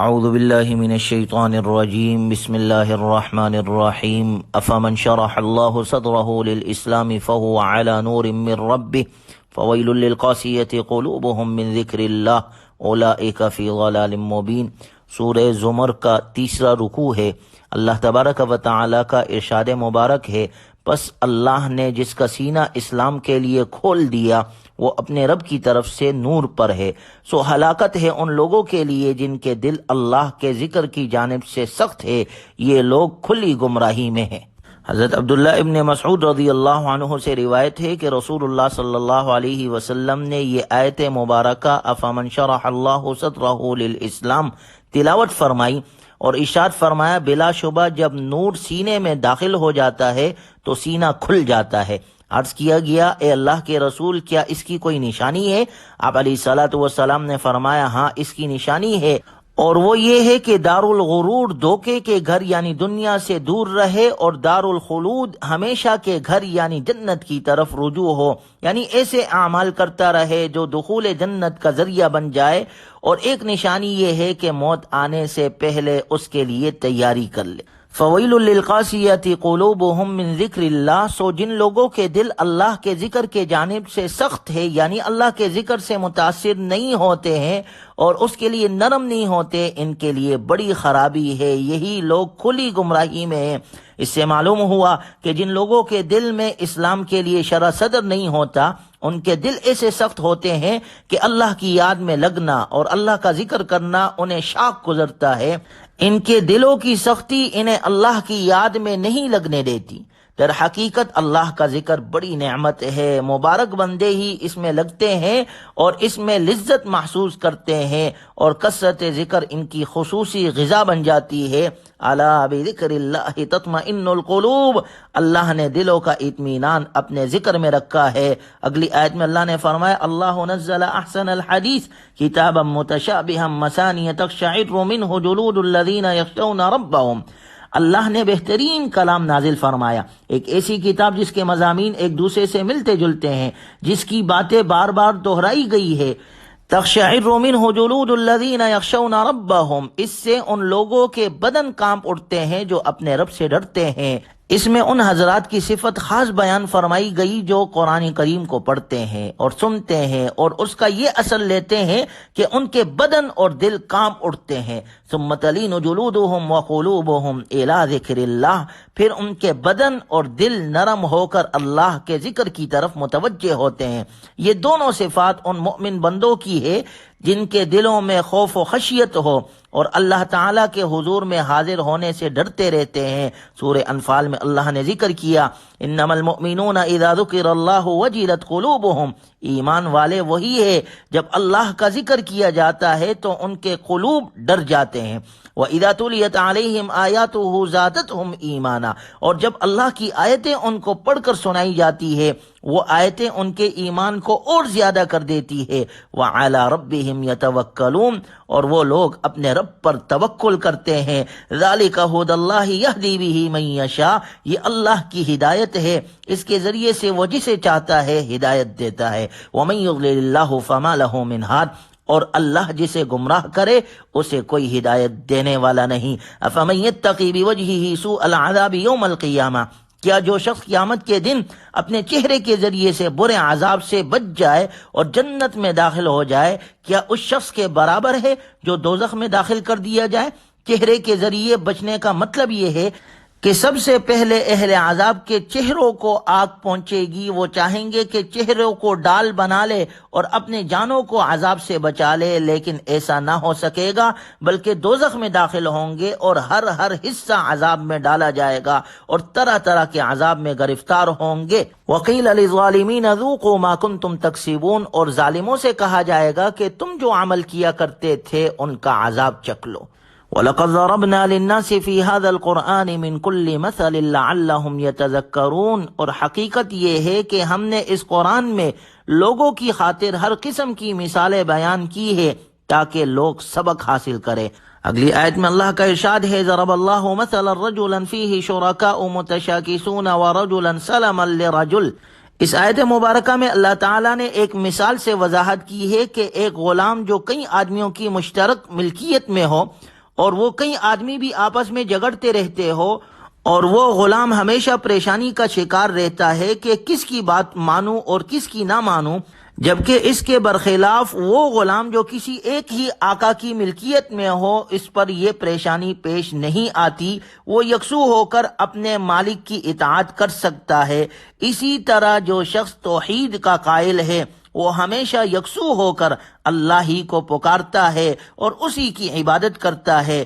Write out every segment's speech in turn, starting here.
اعوذ باللہ من الشیطان الرجیم بسم اللہ الرحمن الرحیم افمن شرح اللہ صدرہ للاسلام فهو على نور من ربہ فویل للقاسیۃ قلوبهم من ذکر اللہ اولئک فی ضلال مبین۔ سورہ زمر کا تیسرا رکوع ہے۔ اللہ تبارک و تعالی کا ارشاد مبارک ہے، پس اللہ نے جس کا سینہ اسلام کے لیے کھول دیا وہ اپنے رب کی طرف سے نور پر ہے، سو ہلاکت ہے ان لوگوں کے لیے جن کے دل اللہ کے ذکر کی جانب سے سخت ہے، یہ لوگ کھلی گمراہی میں ہیں۔ حضرت عبداللہ ابن مسعود رضی اللہ عنہ سے روایت ہے کہ رسول اللہ صلی اللہ علیہ وسلم نے یہ آیت مبارکہ افمن شرح اللہ صدرہ للاسلام تلاوت فرمائی اور ارشاد فرمایا، بلا شبہ جب نور سینے میں داخل ہو جاتا ہے تو سینہ کھل جاتا ہے۔ عرض کیا گیا، اے اللہ کے رسول، کیا اس کی کوئی نشانی ہے؟ آپ علیہ الصلاۃ والسلام نے فرمایا، ہاں اس کی نشانی ہے، اور وہ یہ ہے کہ دار الغرور دھوکے کے گھر یعنی دنیا سے دور رہے، اور دار الخلود ہمیشہ کے گھر یعنی جنت کی طرف رجوع ہو، یعنی ایسے اعمال کرتا رہے جو دخول جنت کا ذریعہ بن جائے۔ اور ایک نشانی یہ ہے کہ موت آنے سے پہلے اس کے لیے تیاری کر لے۔ فویل للقاسیۃ قلوبهم من ذکر اللہ، سو جن لوگوں کے دل اللہ کے ذکر کے جانب سے سخت ہے، یعنی اللہ کے ذکر سے متاثر نہیں ہوتے ہیں اور اس کے لیے نرم نہیں ہوتے، ان کے لیے بڑی خرابی ہے، یہی لوگ کھلی گمراہی میں ہیں۔ اس سے معلوم ہوا کہ جن لوگوں کے دل میں اسلام کے لیے شرح صدر نہیں ہوتا، ان کے دل ایسے سخت ہوتے ہیں کہ اللہ کی یاد میں لگنا اور اللہ کا ذکر کرنا انہیں شاق گزرتا ہے۔ ان کے دلوں کی سختی انہیں اللہ کی یاد میں نہیں لگنے دیتی۔ در حقیقت اللہ کا ذکر بڑی نعمت ہے، مبارک بندے ہی اس میں لگتے ہیں اور اس میں لذت محسوس کرتے ہیں، اور کثرت ذکر ان کی خصوصی غذا بن جاتی ہے۔ الا بذکر اللہ تطمئن القلوب، اللہ نے دلوں کا اطمینان اپنے ذکر میں رکھا ہے۔ اگلی آیت میں اللہ نے فرمایا، اللہ نزل احسن الحدیث کتابا متشابہا مثانیہ تقشعر منہ جلود الذین یخشون ربہم، اللہ نے بہترین کلام نازل فرمایا، ایک ایسی کتاب جس کے مضامین ایک دوسرے سے ملتے جلتے ہیں، جس کی باتیں بار بار دہرائی گئی ہے۔ تقشعر منہ جلود الذین یخشون ربہم، اس سے ان لوگوں کے بدن کانپ اٹھتے ہیں جو اپنے رب سے ڈرتے ہیں۔ اس میں ان حضرات کی صفت خاص بیان فرمائی گئی جو قرآن کریم کو پڑھتے ہیں اور سنتے ہیں اور اس کا یہ اصل لیتے ہیں کہ ان کے بدن اور دل کانپ اٹھتے ہیں۔ ثم تلین جلودہم وقلوبہم الی ذکر اللہ، پھر ان کے بدن اور دل نرم ہو کر اللہ کے ذکر کی طرف متوجہ ہوتے ہیں۔ یہ دونوں صفات ان مؤمن بندوں کی ہے جن کے دلوں میں خوف و خشیت ہو اور اللہ تعالیٰ کے حضور میں حاضر ہونے سے ڈرتے رہتے ہیں۔ سورہ انفال میں اللہ نے ذکر کیا، انما المؤمنون اذا ذکر اللہ وجلت قلوبہم، ایمان والے وہی ہے جب اللہ کا ذکر کیا جاتا ہے تو ان کے قلوب ڈر جاتے ہیں۔ وَإِذَا تُلِيَتْ عَلَيْهِمْ آيَاتُهُ زَادَتْهُمْ ایمانا، اور جب اللہ کی آیتیں ان کو پڑھ کر سنائی جاتی ہے وہ آیتیں ان کے ایمان کو اور زیادہ کر دیتی ہے۔ وَعَلَى رَبِّهِمْ يَتَوَكَّلُونَ، اور وہ لوگ اپنے رب پر توکل کرتے ہیں۔ ذَلِكَ هُدَى اللَّهِ يَهْدِي بِهِ مَن يَشَاءُ، یہ اللہ کی ہدایت ہے، اس کے ذریعے سے وہ جسے چاہتا ہے ہدایت دیتا ہے۔ وَمَن يُضْلِلِ اللَّهُ فَمَا لَهُ مِنْ هَادٍ، اور اللہ جسے گمراہ کرے اسے کوئی ہدایت دینے والا نہیں۔ افمن یتقی بوجہہ سوء العذاب یوم القیامہ، کیا جو شخص قیامت کے دن اپنے چہرے کے ذریعے سے برے عذاب سے بچ جائے اور جنت میں داخل ہو جائے، کیا اس شخص کے برابر ہے جو دوزخ میں داخل کر دیا جائے؟ چہرے کے ذریعے بچنے کا مطلب یہ ہے کہ سب سے پہلے اہل عذاب کے چہروں کو آگ پہنچے گی، وہ چاہیں گے کہ چہروں کو ڈال بنا لے اور اپنے جانوں کو عذاب سے بچا لے، لیکن ایسا نہ ہو سکے گا، بلکہ دوزخ میں داخل ہوں گے اور ہر حصہ عذاب میں ڈالا جائے گا اور طرح طرح کے عذاب میں گرفتار ہوں گے۔ وقیل للظالمین ذوقوا ما کنتم تکسبون، اور ظالموں سے کہا جائے گا کہ تم جو عمل کیا کرتے تھے ان کا عذاب چکھ لو۔ وَلَقَدْ ضَرَبْنَا لِلنَّاسِ فِي هَذَا الْقُرْآنِ مِنْ كُلِّ مَثَلٍ لَعَلَّهُمْ يَتَذَكَّرُونَ، اور حقیقت یہ ہے کہ ہم نے اس قرآن میں لوگوں کی خاطر ہر قسم کی مثالیں بیان کی ہے تاکہ لوگ سبق حاصل کریں۔ اگلی آیت میں اللہ کا ارشاد ہے، ضرب اللہ مثلا رجلا فیہ شرکاء متشاکسون ورجلا سلما لرجل، اس آیت مبارکہ میں اللہ تعالیٰ نے ایک مثال سے وضاحت کی ہے کہ ایک غلام جو کئی آدمیوں کی مشترک ملکیت میں ہو اور وہ کئی آدمی بھی آپس میں جھگڑتے رہتے ہو، اور وہ غلام ہمیشہ پریشانی کا شکار رہتا ہے کہ کس کی بات مانوں اور کس کی نہ مانوں، جبکہ اس کے برخلاف وہ غلام جو کسی ایک ہی آقا کی ملکیت میں ہو، اس پر یہ پریشانی پیش نہیں آتی، وہ یکسو ہو کر اپنے مالک کی اطاعت کر سکتا ہے۔ اسی طرح جو شخص توحید کا قائل ہے وہ ہمیشہ یکسو ہو کر اللہ ہی کو پکارتا ہے اور اسی کی عبادت کرتا ہے۔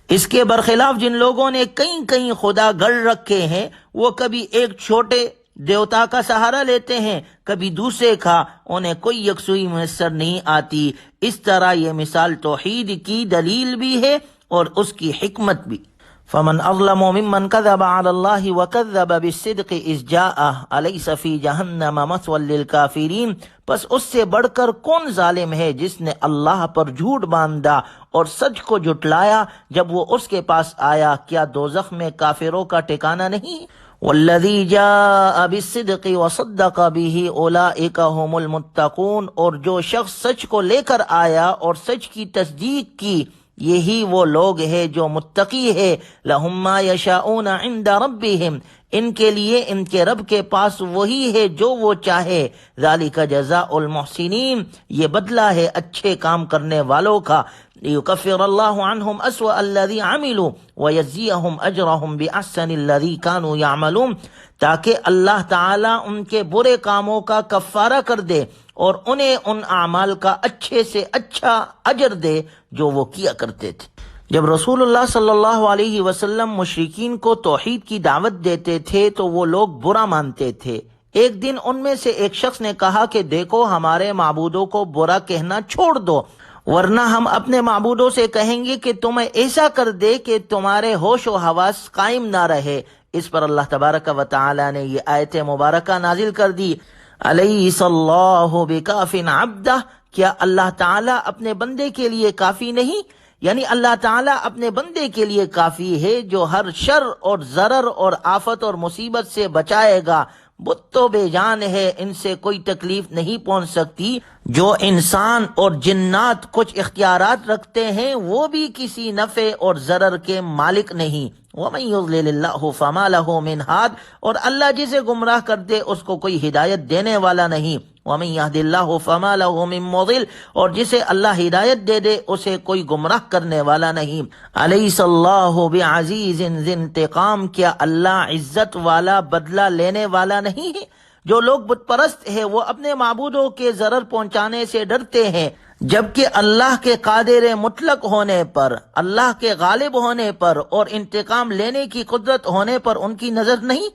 اس کے برخلاف جن لوگوں نے کئی خدا گڑھ رکھے ہیں، وہ کبھی ایک چھوٹے دیوتا کا سہارا لیتے ہیں، کبھی دوسرے کا، انہیں کوئی یکسوئی میسر نہیں آتی۔ اس طرح یہ مثال توحید کی دلیل بھی ہے اور اس کی حکمت بھی۔ فمن اظلم ممن كذب على الله وكذب بالصدق اذ جاءه اليس في جهنم مثوى للكافرين، پس اس سے بڑھ کر کون ظالم ہے جس نے اللہ پر جھوٹ باندھا اور سچ کو جھٹلایا جب وہ اس کے پاس آیا، کیا دوزخ میں کافروں کا ٹھکانہ نہیں؟ والذی جاء بالصدق وصدق به اولئک هم المتقون، اور جو شخص سچ کو لے کر آیا اور سچ کی تصدیق کی، یہی وہ لوگ ہیں جو متقی ہے۔ لہم ما یشاؤون عند ربہم، ان کے لیے ان کے رب کے پاس وہی ہے جو وہ چاہے۔ ذالک جزاء المحسنین، یہ بدلہ ہے اچھے کام کرنے والوں کا۔ لیکفر اللہ عنہم اسوأ الذی عملوا ویجزیہم اجرہم باحسن الذی کانوا یعملون، تاکہ اللہ تعالیٰ ان کے برے کاموں کا کفارہ کر دے اور انہیں ان اعمال کا اچھے سے اچھا اجر دے جو وہ کیا کرتے تھے۔ جب رسول اللہ صلی اللہ علیہ وسلم مشرکین کو توحید کی دعوت دیتے تھے تو وہ لوگ برا مانتے تھے۔ ایک دن ان میں سے ایک شخص نے کہا کہ دیکھو، ہمارے معبودوں کو برا کہنا چھوڑ دو، ورنہ ہم اپنے معبودوں سے کہیں گے کہ تمہیں ایسا کر دے کہ تمہارے ہوش و حواس قائم نہ رہے۔ اس پر اللہ تبارک و تعالی نے یہ آیت مبارکہ نازل کر دی، الیس اللہ بکاف عبدہ، کیا اللہ تعالیٰ اپنے بندے کے لیے کافی نہیں؟ یعنی اللہ تعالیٰ اپنے بندے کے لیے کافی ہے جو ہر شر اور ضرر اور آفت اور مصیبت سے بچائے گا۔ بت تو بے جان ہے، ان سے کوئی تکلیف نہیں پہنچ سکتی۔ جو انسان اور جنات کچھ اختیارات رکھتے ہیں وہ بھی کسی نفع اور ضرر کے مالک نہیں۔ وَمَن يُضْلِلِ اللَّهُ فَمَا لَهُ مِنْ هَادٍ، اور اللہ جسے گمراہ کر دے اس کو کوئی ہدایت دینے والا نہیں۔ وَمَن يَهْدِ اللَّهُ فَمَا لَهُ مِن مُضِلٍ، اور جسے اللہ ہدایت دے دے اسے کوئی گمراہ کرنے والا نہیں۔ أَلَيْسَ اللَّهُ بِعَزِيزٍ ذِي انتقام، کیا اللہ عزت والا بدلہ لینے والا نہیں ہے؟ جو لوگ بت پرست ہیں وہ اپنے معبودوں کے ضرر پہنچانے سے ڈرتے ہیں، جبکہ اللہ کے قادر مطلق ہونے پر، اللہ کے غالب ہونے پر اور انتقام لینے کی قدرت ہونے پر ان کی نظر نہیں۔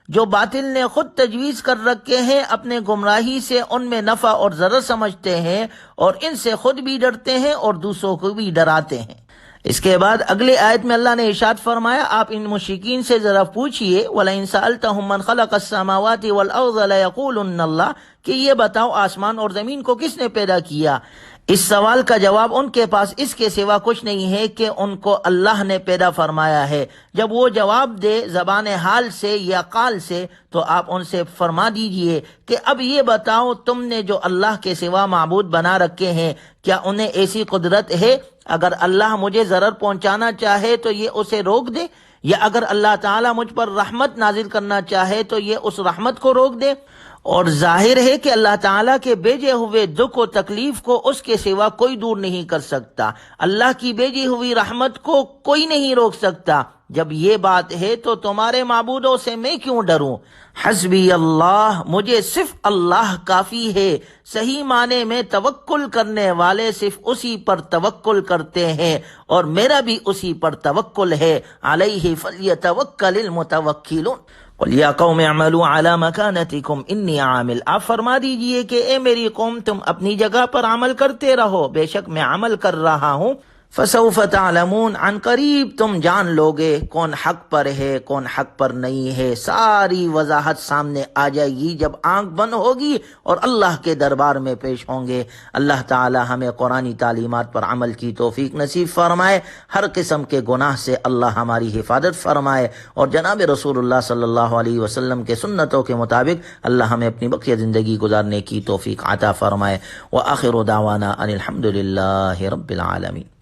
جو باطل نے خود تجویز کر رکھے ہیں اپنے گمراہی سے ان میں نفع اور ضرر سمجھتے ہیں اور ان سے خود بھی ڈرتے ہیں اور دوسروں کو بھی ڈراتے ہیں۔ اس کے بعد اگلے آیت میں اللہ نے ارشاد فرمایا، آپ ان مشرکین سے ذرا پوچھئے، وَلَئِن سَأَلْتَهُم مَّن خَلَقَ السَّمَاوَاتِ وَالْأَرْضَ لَيَقُولُنَّ اللَّهُ، کہ یہ بتاؤ آسمان اور زمین کو کس نے پیدا کیا؟ اس سوال کا جواب ان کے پاس اس کے سوا کچھ نہیں ہے کہ ان کو اللہ نے پیدا فرمایا ہے۔ جب وہ جواب دے زبان حال سے یا قال سے تو آپ ان سے فرما دیجئے کہ اب یہ بتاؤ، تم نے جو اللہ کے سوا معبود بنا رکھے ہیں کیا انہیں ایسی قدرت ہے؟ اگر اللہ مجھے ضرر پہنچانا چاہے تو یہ اسے روک دے، یا اگر اللہ تعالیٰ مجھ پر رحمت نازل کرنا چاہے تو یہ اس رحمت کو روک دے؟ اور ظاہر ہے کہ اللہ تعالیٰ کے بھیجے ہوئے دکھ و تکلیف کو اس کے سوا کوئی دور نہیں کر سکتا، اللہ کی بھیجی ہوئی رحمت کو کوئی نہیں روک سکتا۔ جب یہ بات ہے تو تمہارے معبودوں سے میں کیوں ڈروں؟ حسبی اللہ، مجھے صرف اللہ کافی ہے۔ صحیح معنی میں توکل کرنے والے صرف اسی پر توکل کرتے ہیں اور میرا بھی اسی پر توکل ہے۔ علیہ فلیتوکل المتوکلون۔ قل یا قوم اعملوا علی مکانتکم انی عامل، آپ فرما دیجئے کہ اے میری قوم تم اپنی جگہ پر عمل کرتے رہو، بے شک میں عمل کر رہا ہوں۔ فسوف تعلمون، عن قریب تم جان لوگے کون حق پر ہے کون حق پر نہیں ہے۔ ساری وضاحت سامنے آ جائے گی جب آنکھ بند ہوگی اور اللہ کے دربار میں پیش ہوں گے۔ اللہ تعالی ہمیں قرآنی تعلیمات پر عمل کی توفیق نصیب فرمائے، ہر قسم کے گناہ سے اللہ ہماری حفاظت فرمائے، اور جناب رسول اللہ صلی اللہ علیہ وسلم کے سنتوں کے مطابق اللہ ہمیں اپنی بقیہ زندگی گزارنے کی توفیق عطا فرمائے۔ وآخر دعوانا ان الحمد للہ رب العالمین۔